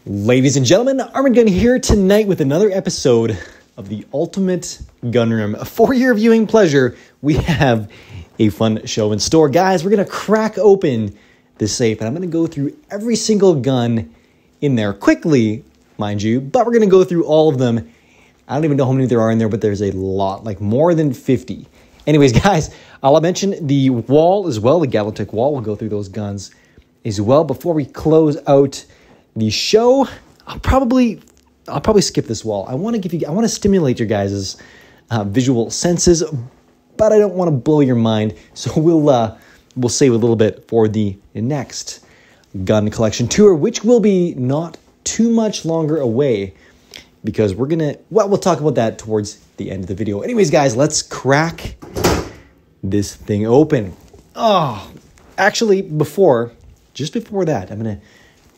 Ladies and gentlemen, Arm&Gun here tonight with another episode of the Ultimate Gun Room. For your viewing pleasure, we have a fun show in store. Guys, we're going to crack open the safe, and I'm going to go through every single gun in there quickly, mind you, but we're going to go through all of them. I don't even know how many there are in there, but there's a lot, like more than 50. Anyways, guys, I'll mention the wall as well, the Galactic wall. We'll go through those guns as well. Before we close out the show, I'll probably skip this wall. I want to stimulate your guys' visual senses, but I don't want to blow your mind. So we'll save a little bit for the next gun collection tour, which will be not too much longer away, because we'll talk about that towards the end of the video. Anyways, guys, let's crack this thing open. Oh, actually, just before that, I'm gonna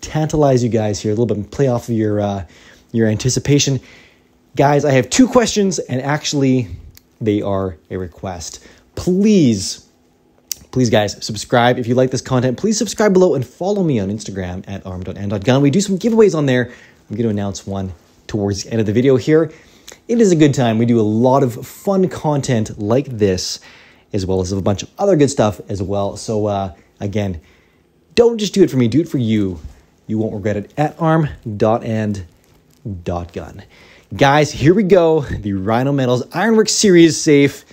tantalize you guys here a little bit and play off of your anticipation. Guys, I have two questions, and actually they are a request. Please guys, subscribe. If you like this content, please subscribe below and follow me on Instagram at arm.and.gun. We do some giveaways on there. I'm going to announce one towards the end of the video here. It is a good time. We do a lot of fun content like this, as well as a bunch of other good stuff as well. So again, don't just do it for me, do it for you. You won't regret it at arm.and.gun. Guys, here we go. The Rhino Metals Ironworks series safe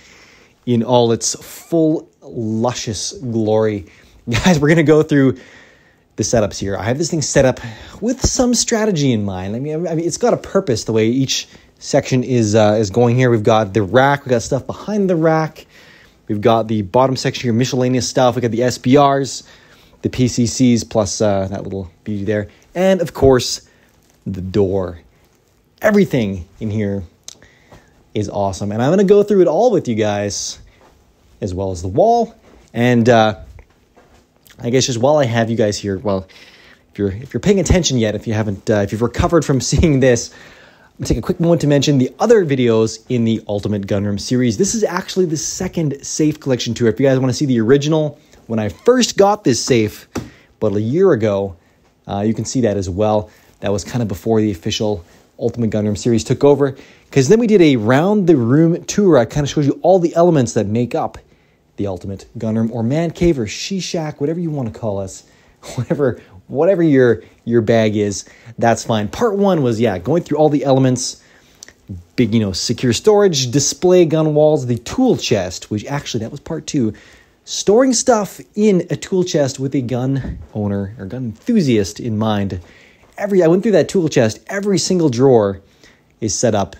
in all its full, luscious glory. Guys, we're going to go through the setups here. I have this thing set up with some strategy in mind. I mean, it's got a purpose the way each section is going here. We've got the rack. We've got stuff behind the rack. We've got the bottom section here, miscellaneous stuff. We've got the SBRs, the PCCs, plus that little beauty there. And, of course, the door. Everything in here is awesome. And I'm going to go through it all with you guys, as well as the wall. And I guess just while I have you guys here, well, if you're paying attention yet, if you've recovered from seeing this, I'm going to take a quick moment to mention the other videos in the Ultimate Gun Room series. This is actually the second safe collection tour. If you guys want to see the original, when I first got this safe about a year ago, you can see that as well. That was kind of before the official Ultimate Gun Room series took over, because then we did a round the room tour. I kind of showed you all the elements that make up the Ultimate Gun Room, or man cave, or she shack, whatever you want to call us, whatever your bag is, that's fine. Part one was, going through all the elements, big, secure storage, display gun walls, the tool chest, which actually that was part two, storing stuff in a tool chest with a gun owner or gun enthusiast in mind. I went through that tool chest. Every single drawer is set up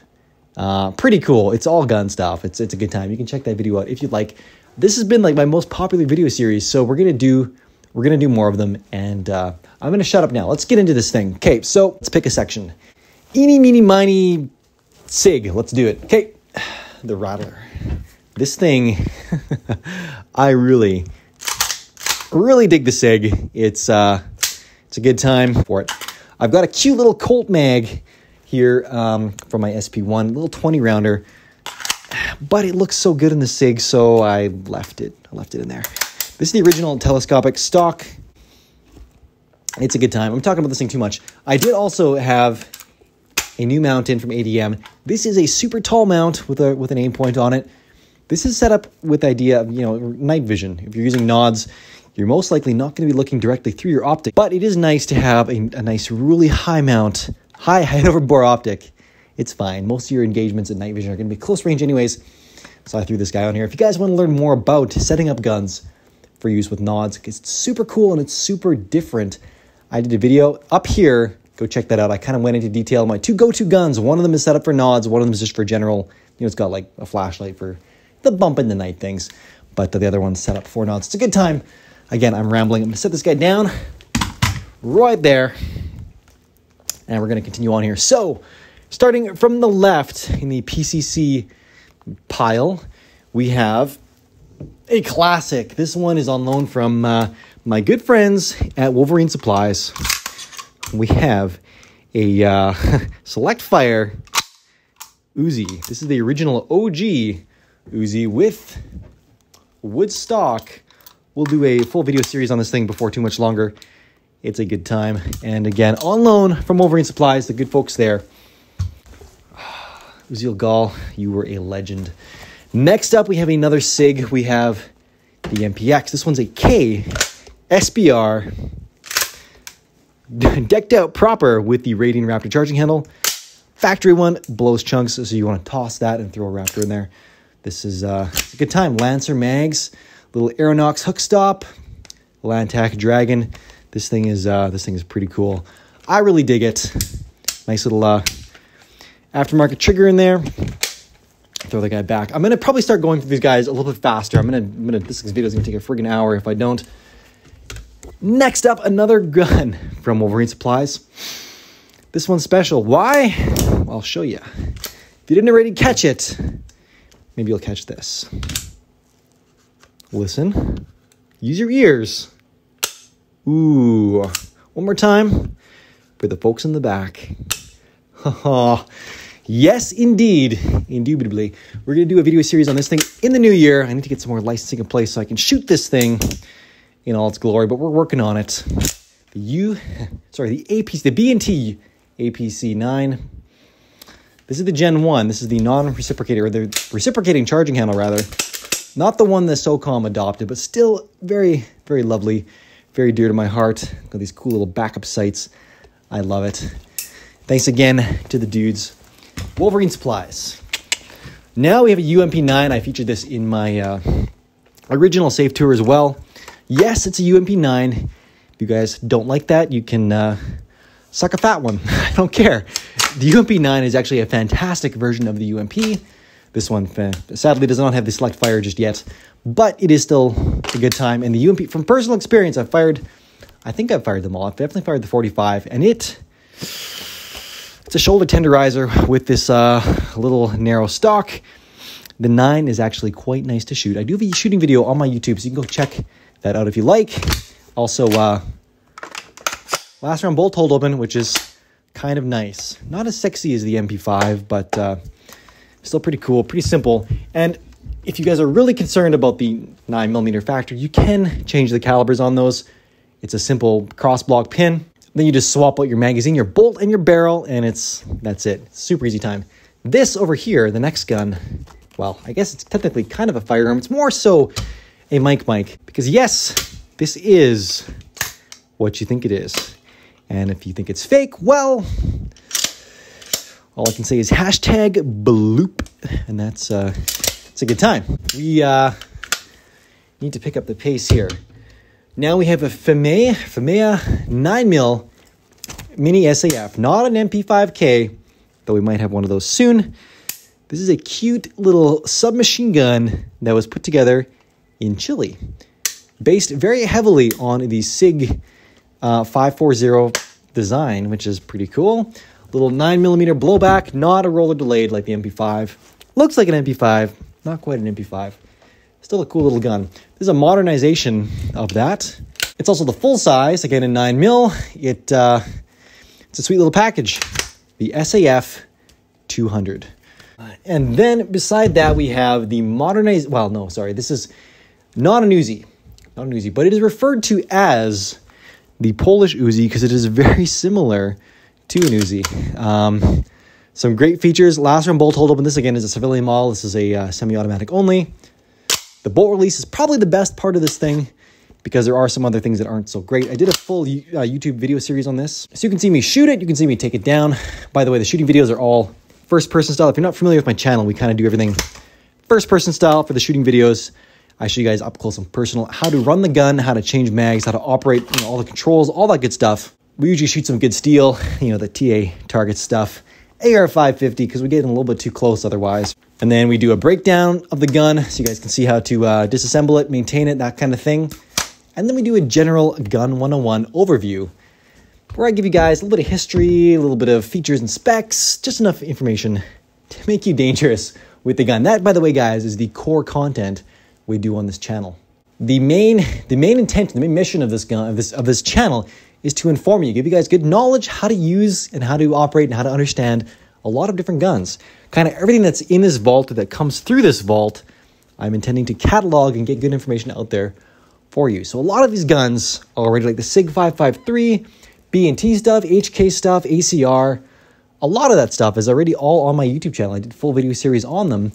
pretty cool. It's all gun stuff. It's a good time. You can check that video out if you'd like. This has been like my most popular video series, so we're gonna do more of them. And I'm gonna shut up now. Let's get into this thing. Okay, so let's pick a section. Eeny, meeny, miny, SIG. Let's do it. Okay, the Rattler. This thing, I really dig the SIG. It's a good time for it. I've got a cute little Colt mag here from my SP1, little 20 rounder, but it looks so good in the SIG, so I left it in there. This is the original telescopic stock. It's a good time. I'm talking about this thing too much. I did also have a new mount in from ADM. This is a super tall mount with an aim point on it. This is set up with the idea of, night vision. If you're using nods, you're most likely not going to be looking directly through your optic, but it is nice to have a nice, really high mount, high head over bore optic. It's fine. Most of your engagements at night vision are going to be close range anyways, so I threw this guy on here. If you guys want to learn more about setting up guns for use with nods, it's super cool and it's super different, I did a video up here. Go check that out. I kind of went into detail. My two go-to guns, one of them is set up for nods, one of them is just for general, it's got like a flashlight for the bump in the night things, but the other one's set up for nods. It's a good time. Again, I'm rambling. I'm going to set this guy down right there, and we're going to continue on here. So, starting from the left in the PCC pile, we have a classic. This one is on loan from my good friends at Wolverine Supplies. We have a Select Fire Uzi. This is the original OG Uzi with wood stock. We'll do a full video series on this thing before too much longer. It's a good time. And again, on loan from Wolverine Supplies, the good folks there. Uziel Gall, you were a legend. Next up, we have another SIG. We have the MPX. This one's a K SBR, decked out proper with the Radiant Raptor charging handle. Factory one, blows chunks, so you want to toss that and throw a Raptor in there. This is a good time. Lancer mags, little Aeronox hook stop, Lantac Dragon. This thing is pretty cool. I really dig it. Nice little aftermarket trigger in there. Throw the guy back. I'm gonna probably start going through these guys a little bit faster. This video is gonna take a friggin' hour if I don't. Next up, another gun from Wolverine Supplies. This one's special. Why? Well, I'll show you. If you didn't already catch it, maybe you'll catch this. Listen. Use your ears. Ooh. One more time for the folks in the back. Yes, indeed. Indubitably. We're going to do a video series on this thing in the new year. I need to get some more licensing in place so I can shoot this thing in all its glory, but we're working on it. The B&T APC-9. This is the Gen 1. This is the non-reciprocating, or the reciprocating charging handle, rather. Not the one that SOCOM adopted, but still very, very lovely. Very dear to my heart. Got these cool little backup sights. I love it. Thanks again to the dudes. Wolverine Supplies. Now we have a UMP9. I featured this in my original safe tour as well. Yes, it's a UMP9. If you guys don't like that, you can suck a fat one. I don't care. The UMP9 is actually a fantastic version of the UMP. This one, sadly, does not have the select fire just yet, but it is still a good time. And the UMP, from personal experience, I think I've fired them all. I've definitely fired the 45, and it's a shoulder tenderizer with this little narrow stock. The 9 is actually quite nice to shoot. I do have a shooting video on my YouTube, so you can go check that out if you like. Also, last round bolt hold open, which is kind of nice. Not as sexy as the MP5, but still pretty cool, pretty simple. And if you guys are really concerned about the 9mm factor, you can change the calibers on those. It's a simple cross-block pin. Then you just swap out your magazine, your bolt, and your barrel, and that's it. Super easy time. This over here, the next gun, well, I guess it's technically kind of a firearm. It's more so a mic, because yes, this is what you think it is. And if you think it's fake, well, all I can say is hashtag bloop, and it's a good time. We need to pick up the pace here. Now we have a FAMAE 9mm Mini SAF, not an MP5K, though we might have one of those soon. This is a cute little submachine gun that was put together in Chile, based very heavily on the SIG 540 design, which is pretty cool. Little 9mm blowback, not a roller delayed like the MP5. Looks like an MP5, not quite an MP5. Still a cool little gun. This is a modernization of that. It's also the full size, again in 9mm. It's a sweet little package. The SAF 200. And then beside that we have the modernized, well, no, sorry, this is not an Uzi. Not an Uzi, but it is referred to as the Polish Uzi because it is very similar to an Uzi. Some great features. Last round bolt hold open. This again is a civilian model. This is a semi-automatic only. The bolt release is probably the best part of this thing because there are some other things that aren't so great. I did a full YouTube video series on this. So you can see me shoot it. You can see me take it down. By the way, the shooting videos are all first-person style. If you're not familiar with my channel, we kind of do everything first-person style for the shooting videos. I show you guys up close and personal how to run the gun, how to change mags, how to operate, all the controls, all that good stuff. We usually shoot some good steel, the TA target stuff. AR-550 because we get in a little bit too close otherwise. And then we do a breakdown of the gun so you guys can see how to disassemble it, maintain it, that kind of thing. And then we do a general gun 101 overview where I give you guys a little bit of history, a little bit of features and specs, just enough information to make you dangerous with the gun. That, by the way, guys, is the core content we do on this channel. The main intent, the main mission of this gun, of this channel is to inform you, give you guys good knowledge how to use and how to operate and how to understand a lot of different guns. Kind of everything that's in this vault or that comes through this vault, I'm intending to catalog and get good information out there for you. So a lot of these guns are already like the SIG 553, B&T stuff, HK stuff, ACR. A lot of that stuff is already all on my YouTube channel. I did full video series on them.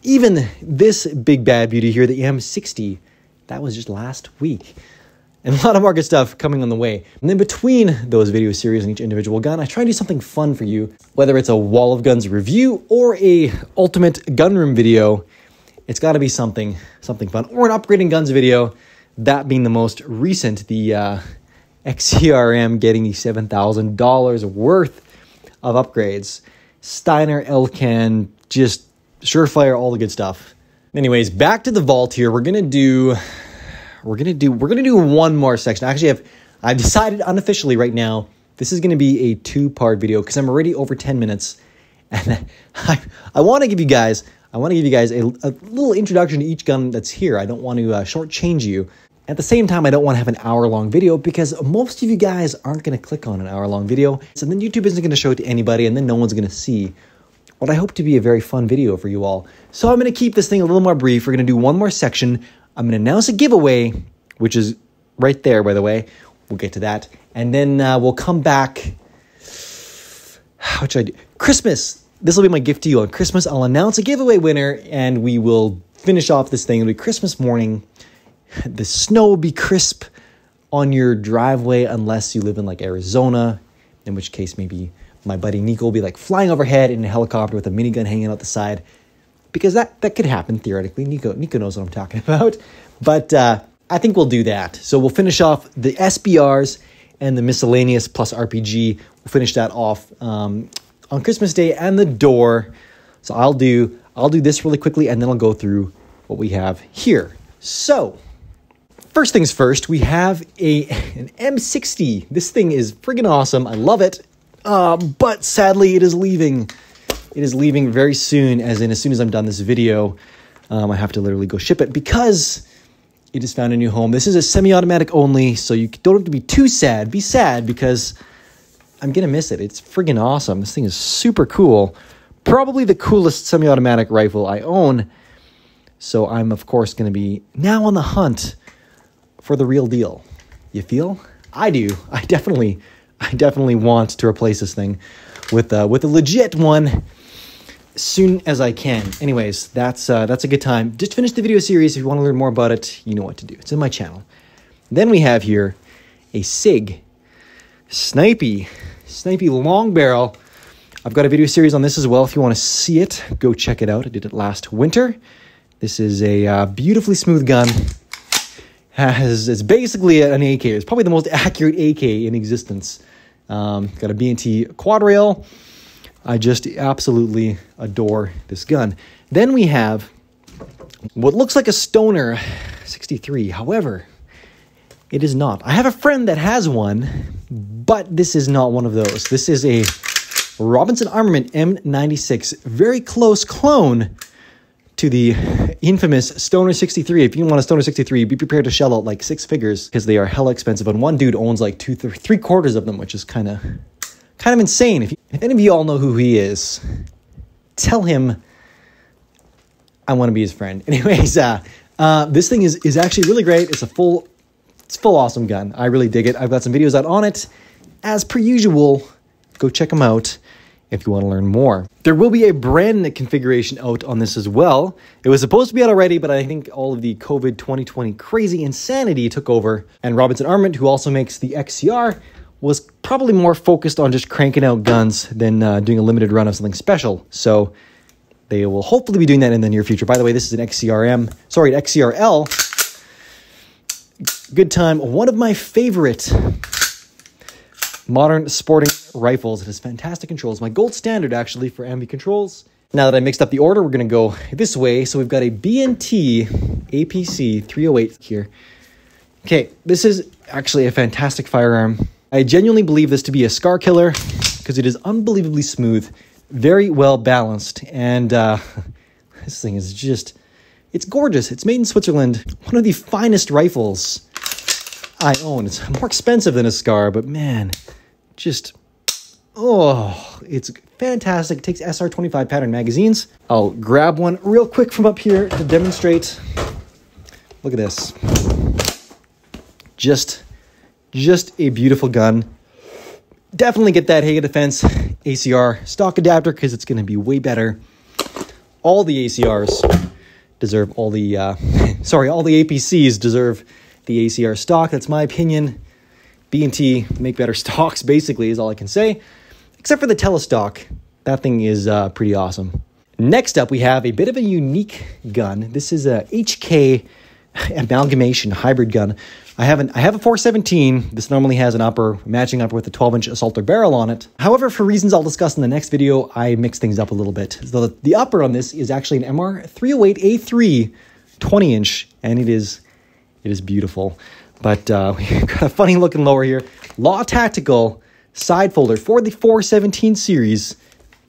Even this big bad beauty here, the M60, that was just last week. And a lot of market stuff coming on the way. And then between those video series and each individual gun, I try and do something fun for you. Whether it's a wall of guns review or a ultimate gunroom video, it's got to be something fun. Or an upgrading guns video, that being the most recent, the XCRM getting the $7,000 worth of upgrades. Steiner, Elcan, just Surefire, all the good stuff. Anyways, back to the vault here. We're gonna do one more section. Actually, I've decided unofficially right now, this is gonna be a 2-part video because I'm already over 10 minutes. And I want to give you guys a little introduction to each gun that's here. I don't want to shortchange you. At the same time, I don't want to have an hour-long video because most of you guys aren't going to click on an hour-long video. So then YouTube isn't going to show it to anybody, and then no one's going to see what I hope to be a very fun video for you all. So I'm going to keep this thing a little more brief. We're going to do one more section. I'm going to announce a giveaway, which is right there, by the way. We'll get to that. And then we'll come back. What should I do? Christmas. This will be my gift to you on Christmas. I'll announce a giveaway winner, and we will finish off this thing. It'll be Christmas morning. The snow will be crisp on your driveway unless you live in like Arizona, in which case maybe my buddy Nico will be like flying overhead in a helicopter with a minigun hanging out the side, because that could happen theoretically. Nico knows what I'm talking about, but I think we'll do that. So we'll finish off the SBRs and the miscellaneous plus RPG. We'll finish that off on Christmas Day and the door. So I'll do this really quickly, and then I'll go through what we have here. So first things first, we have an M60. This thing is friggin' awesome. I love it. But sadly, it is leaving. It is leaving very soon, as soon as I'm done this video. I have to literally go ship it because it has found a new home. This is a semi-automatic only, so you don't have to be too sad. Be sad because I'm going to miss it. It's friggin' awesome. This thing is super cool. Probably the coolest semi-automatic rifle I own. So I'm, of course, going to be now on the hunt for the real deal. You feel? I do. I definitely want to replace this thing with a legit one as soon as I can. Anyways, that's a good time. Just finish the video series. If you want to learn more about it, you know what to do. It's in my channel. Then we have here a SIG Snipey long barrel. I've got a video series on this as well. If you want to see it, go check it out. I did it last winter. This is a beautifully smooth gun. It's basically an AK. It's probably the most accurate AK in existence. Got a B&T quad rail. I just absolutely adore this gun. Then we have what looks like a Stoner 63. However, it is not. I have a friend that has one, but this is not one of those. This is a Robinson Armament M96. Very close clone to the infamous Stoner 63. If you want a Stoner 63, be prepared to shell out like 6 figures because they are hella expensive. And one dude owns like 3/4 of them, which is kind of insane. If any of you all know who he is, tell him I want to be his friend. Anyways, this thing is actually really great. It's full awesome gun. I really dig it. I've got some videos out on it. As per usual, go check them out if you want to learn more. There will be a brand configuration out on this as well. It was supposed to be out already, but I think all of the COVID 2020 crazy insanity took over. And Robinson Armament, who also makes the XCR, was probably more focused on just cranking out guns than doing a limited run of something special. So they will hopefully be doing that in the near future. By the way, this is an XCRL. Good time. One of my favorite modern sporting rifles. It has fantastic controls. My gold standard, actually, for ambi controls. Now that I mixed up the order, we're going to go this way. So we've got a B&T APC 308 here. Okay, this is actually a fantastic firearm. I genuinely believe this to be a scar killer because it is unbelievably smooth, very well balanced, and this thing is just, it's gorgeous. It's made in Switzerland. One of the finest rifles I own. It's more expensive than a Scar, but man, just, oh, it's fantastic. It takes SR25 pattern magazines. I'll grab one real quick from up here to demonstrate. Look at this. Just a beautiful gun. Definitely get that Haga Defense ACR stock adapter because it's going to be way better. All the ACRs deserve all the, all the APCs deserve the ACR stock. That's my opinion. B&T make better stocks, basically, is all I can say. Except for the Telestock. That thing is pretty awesome. Next up, we have a bit of a unique gun. This is a HK amalgamation hybrid gun. I have a 417. This normally has an upper, matching upper with a 12-inch assaulter barrel on it. However, for reasons I'll discuss in the next video, I mix things up a little bit. So the upper on this is actually an MR 308A3 20-inch, and it is beautiful. But we've got a funny looking lower here. Law Tactical side folder for the 417 series.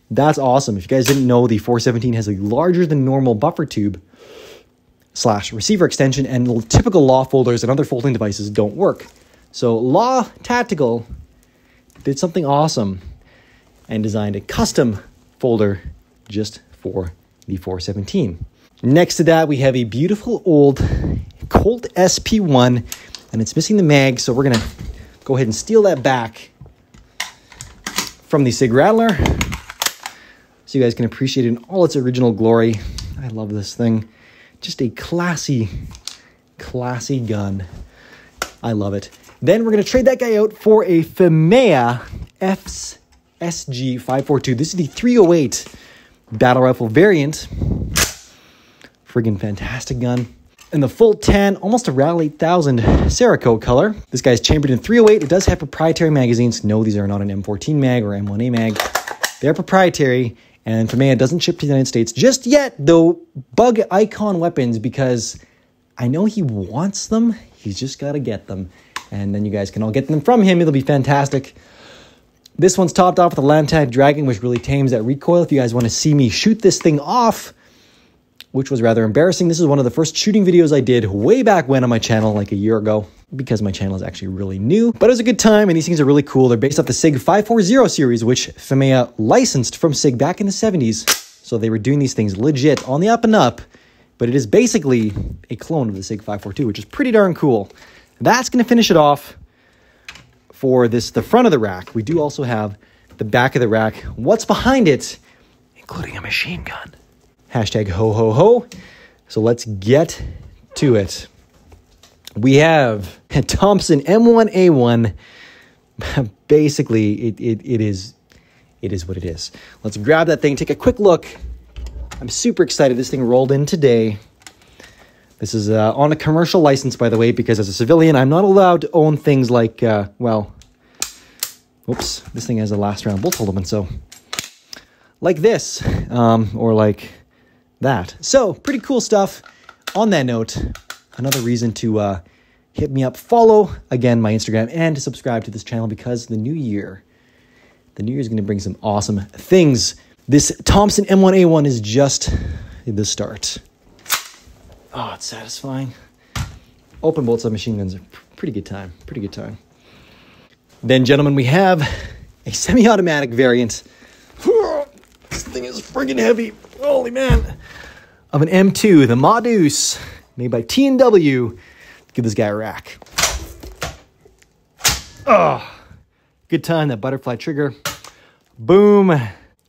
That's awesome. If you guys didn't know, the 417 has a larger than normal buffer tube / receiver extension, and typical Law folders and other folding devices don't work. So Law Tactical did something awesome and designed a custom folder just for the 417. Next to that, we have a beautiful old Colt SP1, and it's missing the mag, so we're going to go ahead and steal that back from the SIG Rattler so you guys can appreciate it in all its original glory. I love this thing. Just a classy gun. I love it. Then we're going to trade that guy out for a FAMAE SG 542. This is the 308 battle rifle variant. Friggin' fantastic gun. In the full tan, almost a RAL 8000 Cerakote color. This guy's chambered in 308. It does have proprietary magazines. No, these are not an M14 mag or M1A mag. They're proprietary, and FAMAE doesn't ship to the United States just yet, though. Bug Icon Weapons, because I know he wants them. He's just got to get them. And then you guys can all get them from him. It'll be fantastic. This one's topped off with a Landtag Dragon, which really tames that recoil. If you guys want to see me shoot this thing off, which was rather embarrassing. This is one of the first shooting videos I did way back when on my channel, like a year ago, because my channel is actually really new. But it was a good time, and these things are really cool. They're based off the SIG 540 series, which FAMAE licensed from SIG back in the 70s. So they were doing these things legit on the up and up, but it is basically a clone of the SIG 542, which is pretty darn cool. That's going to finish it off for the front of the rack. We do also have the back of the rack. What's behind it, including a machine gun. Hashtag ho, ho, ho. So let's get to it. We have a Thompson M1A1. Basically, it is what it is. Let's grab that thing, take a quick look. I'm super excited. This thing rolled in today. This is on a commercial license, by the way, because as a civilian, I'm not allowed to own things like, oops, this thing has a last round bolt element, so like this, or like that. So pretty cool stuff. On that note, another reason to hit me up, follow again my Instagram, and to subscribe to this channel, because the new year is going to bring some awesome things. This Thompson M1A1 is just the start. Oh, it's satisfying. Open bolt submachine guns are pretty good time. Pretty good time. Then, gentlemen, we have a semi-automatic variant. This thing is friggin' heavy. Holy man. Of an M2, the Modus, made by T&W. Give this guy a rack. Oh, good time. That butterfly trigger. Boom.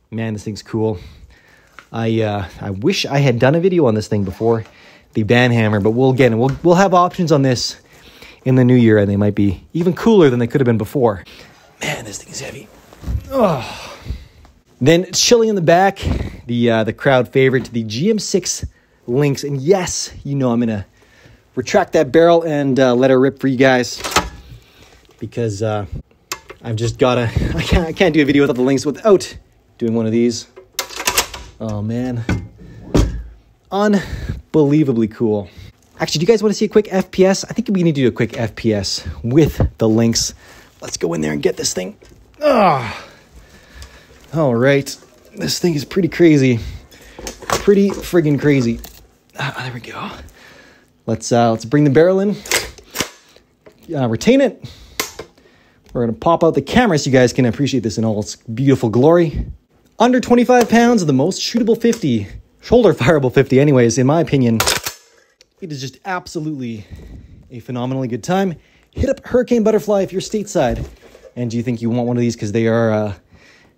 Man, this thing's cool. I wish I had done a video on this thing before the Banhammer, but we'll have options on this in the new year, and they might be even cooler than they could have been before. Man, this thing is heavy. Oh. Then chilling in the back, the crowd favorite, the GM6 Lynx, and yes, you know I'm gonna retract that barrel and let her rip for you guys, because I've just gotta. I can't do a video without the Lynx without doing one of these. Oh man, unbelievably cool. Actually, do you guys want to see a quick FPS? I think we need to do a quick FPS with the Lynx. Let's go in there and get this thing. Ah. All right, this thing is pretty crazy, pretty friggin' crazy. There we go. Let's bring the barrel in, retain it. We're gonna pop out the camera so you guys can appreciate this in all its beautiful glory. Under 25 pounds of the most shootable 50, shoulder fireable 50 anyways, in my opinion. It is just absolutely a phenomenally good time. hit up Hurricane Butterfly if you're stateside. And do you think you want one of these? Because they are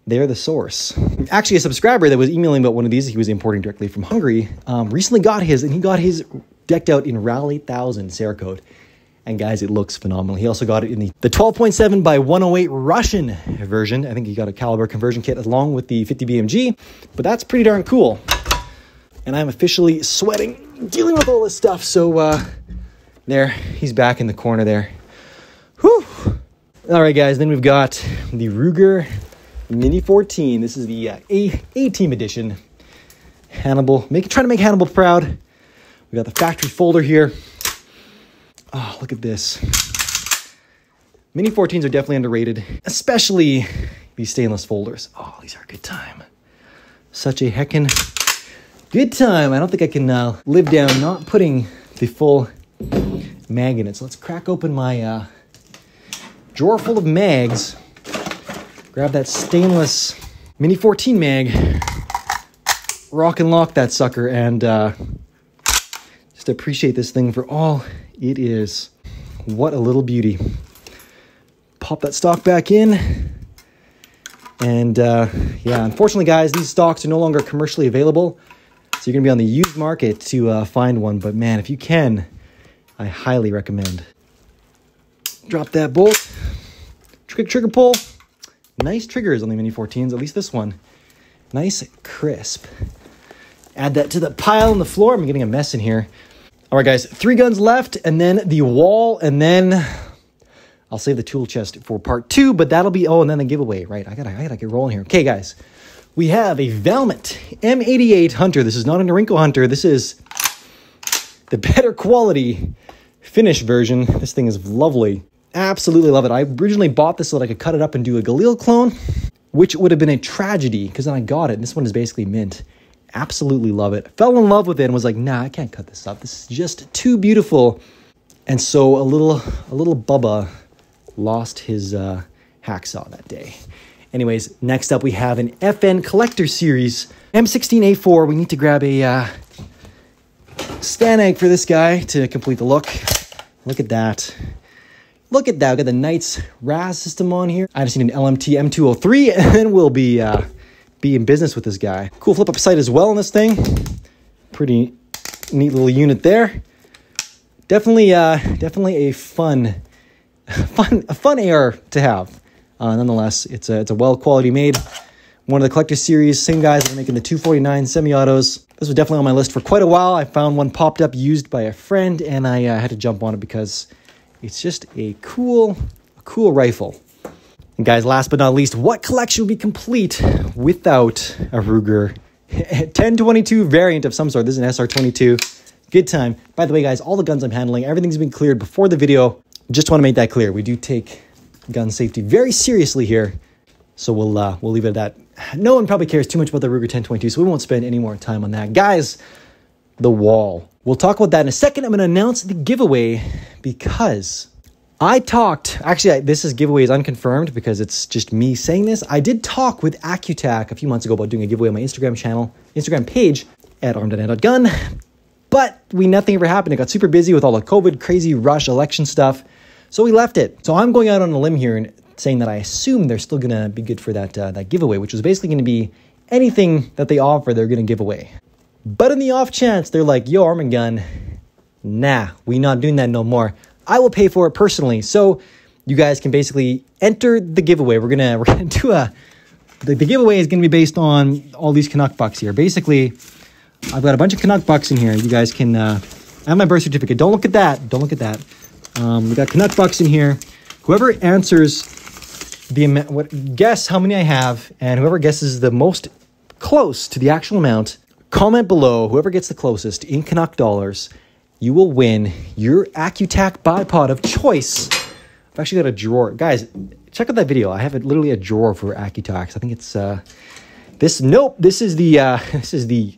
the source. Actually, a subscriber that was emailing about one of these, he was importing directly from Hungary, recently got his, and he got his decked out in RAL 8000 Cerakote. And guys, it looks phenomenal. He also got it in the 12.7 by 108 Russian version. I think he got a caliber conversion kit along with the 50 BMG, but that's pretty darn cool. And I'm officially sweating dealing with all this stuff. So there, he's back in the corner there. Whew. All right, guys, then we've got the Ruger Mini 14. This is the A-Team edition. Hannibal, trying to make Hannibal proud. We got the factory folder here. Oh, look at this. Mini 14s are definitely underrated, especially these stainless folders. Oh, these are a good time. Such a heckin' good time. I don't think I can live down not putting the full mag in it. So let's crack open my drawer full of mags. Grab that stainless Mini 14 mag. Rock and lock that sucker and just appreciate this thing for all it is. What a little beauty. Pop that stock back in. And yeah, unfortunately, guys, these stocks are no longer commercially available. So you're going to be on the used market to find one. But man, if you can, I highly recommend. Drop that bolt. Trigger pull. Nice triggers on the Mini 14s, at least this one. Nice, crisp. Add that to the pile on the floor. I'm getting a mess in here. All right, guys, 3 guns left, and then the wall, and then I'll save the tool chest for part 2, but that'll be, oh, and then the giveaway, right? I gotta get rolling here. Okay, guys, we have a Valmet M88 Hunter. This is not a Norinco Hunter. This is the better quality finish version. This thing is lovely. Absolutely love it. I originally bought this so that I could cut it up and do a Galil clone, which would have been a tragedy, because then I got it, and this one is basically mint. Absolutely love it. Fell in love with it and was like, nah, I can't cut this up. This is just too beautiful. And so a little Bubba lost his hacksaw that day. Anyways, next up we have an FN Collector Series M16A4. We need to grab a Stanag for this guy to complete the look. Look at that. Look at that. We got the Knights RAS system on here. I just need an LMT M203 and then we'll be in business with this guy. Cool flip-up sight as well on this thing. Pretty neat little unit there. Definitely a fun AR to have. Nonetheless, it's a well quality made. One of the Collector Series, same guys that are making the 249 semi-autos. This was definitely on my list for quite a while. I found one popped up used by a friend, and I had to jump on it because it's just a cool rifle. And guys, last but not least, what collection would be complete without a Ruger 1022 variant of some sort? This is an SR22. Good time. By the way, guys, all the guns I'm handling, everything's been cleared before the video. Just want to make that clear. We do take gun safety very seriously here. So we'll leave it at that. No one probably cares too much about the Ruger 1022, so we won't spend any more time on that. Guys, the wall. We'll talk about that in a second. I'm going to announce the giveaway because I talked, actually, this giveaway is unconfirmed because it's just me saying this. I did talk with Accutac a few months ago about doing a giveaway on my Instagram page at armandgun, but nothing ever happened. It got super busy with all the COVID, crazy rush election stuff, so we left it. So I'm going out on a limb here and saying that I assume they're still going to be good for that giveaway, which was basically going to be anything that they offer, they're going to give away. But in the off chance, they're like, yo, Arm&Gun, nah, we not doing that no more. I will pay for it personally. So you guys can basically enter the giveaway. We're gonna do the giveaway is gonna be based on all these Canuck bucks here. Basically, I've got a bunch of Canuck bucks in here. You guys can I have my birth certificate. Don't look at that. Don't look at that. We got Canuck bucks in here. Whoever answers the amount, guess how many I have, and whoever guesses the most close to the actual amount, comment below. Whoever gets the closest in Canuck dollars, you will win your Accutac bipod of choice. I've actually got a drawer. Guys, check out that video. I have literally a drawer for Accutacs. I think it's this. Nope, this is the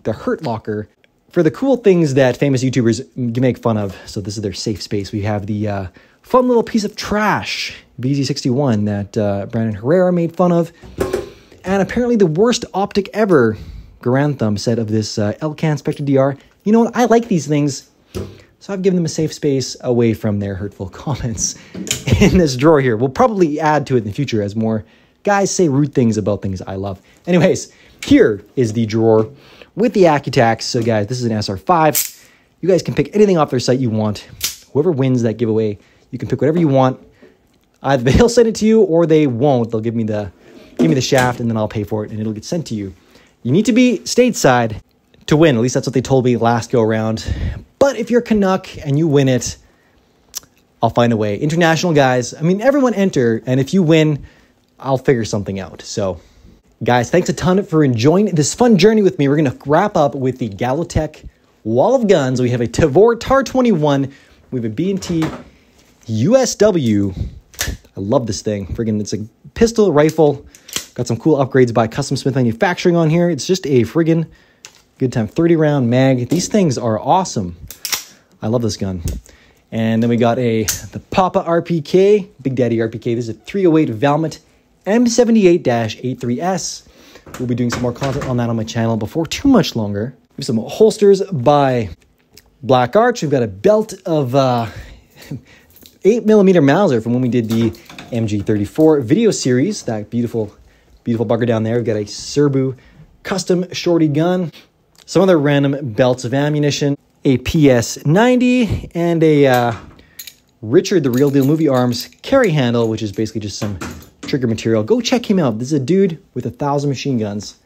Hurt Locker for the cool things that famous YouTubers make fun of. So this is their safe space. We have the fun little piece of trash BZ61 that Brandon Herrera made fun of, and apparently the worst optic ever. Garantham said of this Elcan Spectre DR. You know what? I like these things. So I've given them a safe space away from their hurtful comments in this drawer here. We'll probably add to it in the future as more guys say rude things about things I love. Anyways, here is the drawer with the Accutax. So guys, this is an SR5. You guys can pick anything off their site you want. Whoever wins that giveaway, you can pick whatever you want. Either they'll send it to you or they won't. They'll give me the shaft and then I'll pay for it and it'll get sent to you. You need to be stateside to win. At least that's what they told me last go around. But if you're a Canuck and you win it, I'll find a way. International guys, I mean, everyone enter. And if you win, I'll figure something out. So guys, thanks a ton for enjoying this fun journey with me. We're going to wrap up with the Galotech Wall of Guns. We have a Tavor TAR-21. We have a B&T USW. I love this thing. Friggin', it's a pistol rifle. Got some cool upgrades by Custom Smith Manufacturing on here. It's just a friggin' good time. 30 round mag. These things are awesome. I love this gun. And then we got the Papa RPK, Big Daddy RPK. This is a 308 Valmet M78-83S. We'll be doing some more content on that on my channel before too much longer. We have some holsters by Black Arch. We've got a belt of 8mm Mauser from when we did the MG34 video series. That beautiful, beautiful bugger down there. We've got a Serbu custom shorty gun. Some other random belts of ammunition. A PS90 and a Richard the Real Deal Movie Arms carry handle, which is basically just some trigger material. Go check him out. This is a dude with 1,000 machine guns.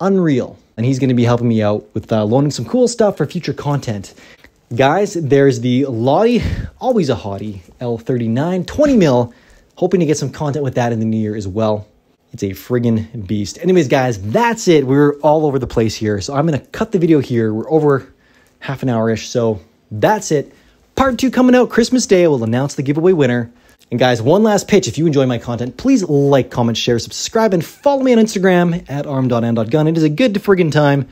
Unreal. And he's going to be helping me out with loaning some cool stuff for future content. Guys, there's the Lottie, always a hottie, L39 20mm. Hoping to get some content with that in the new year as well. It's a friggin' beast. Anyways, guys, that's it. We're all over the place here. So I'm going to cut the video here. We're over half an hour-ish. So that's it. Part 2 coming out Christmas Day. We'll announce the giveaway winner. And guys, one last pitch. If you enjoy my content, please like, comment, share, subscribe, and follow me on Instagram at arm.and.gun. It is a good friggin' time.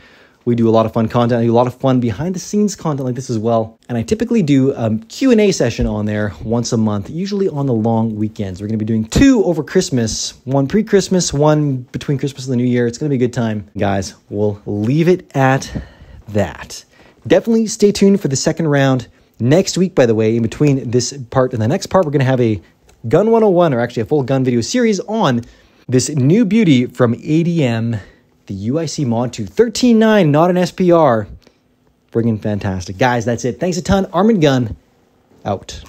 We do a lot of fun content. I do a lot of fun behind-the-scenes content like this as well. And I typically do a Q&A session on there once a month, usually on the long weekends. We're going to be doing 2 over Christmas, 1 pre-Christmas, 1 between Christmas and the New Year. It's going to be a good time. Guys, we'll leave it at that. Definitely stay tuned for the second round. Next week, by the way, in between this part and the next part, we're going to have a Gun 101, or actually a full gun video series on this new beauty from ADM, the UIC Mod 2 13.9, not an SPR. Friggin' fantastic. Guys, that's it. Thanks a ton. Arm&Gun, out.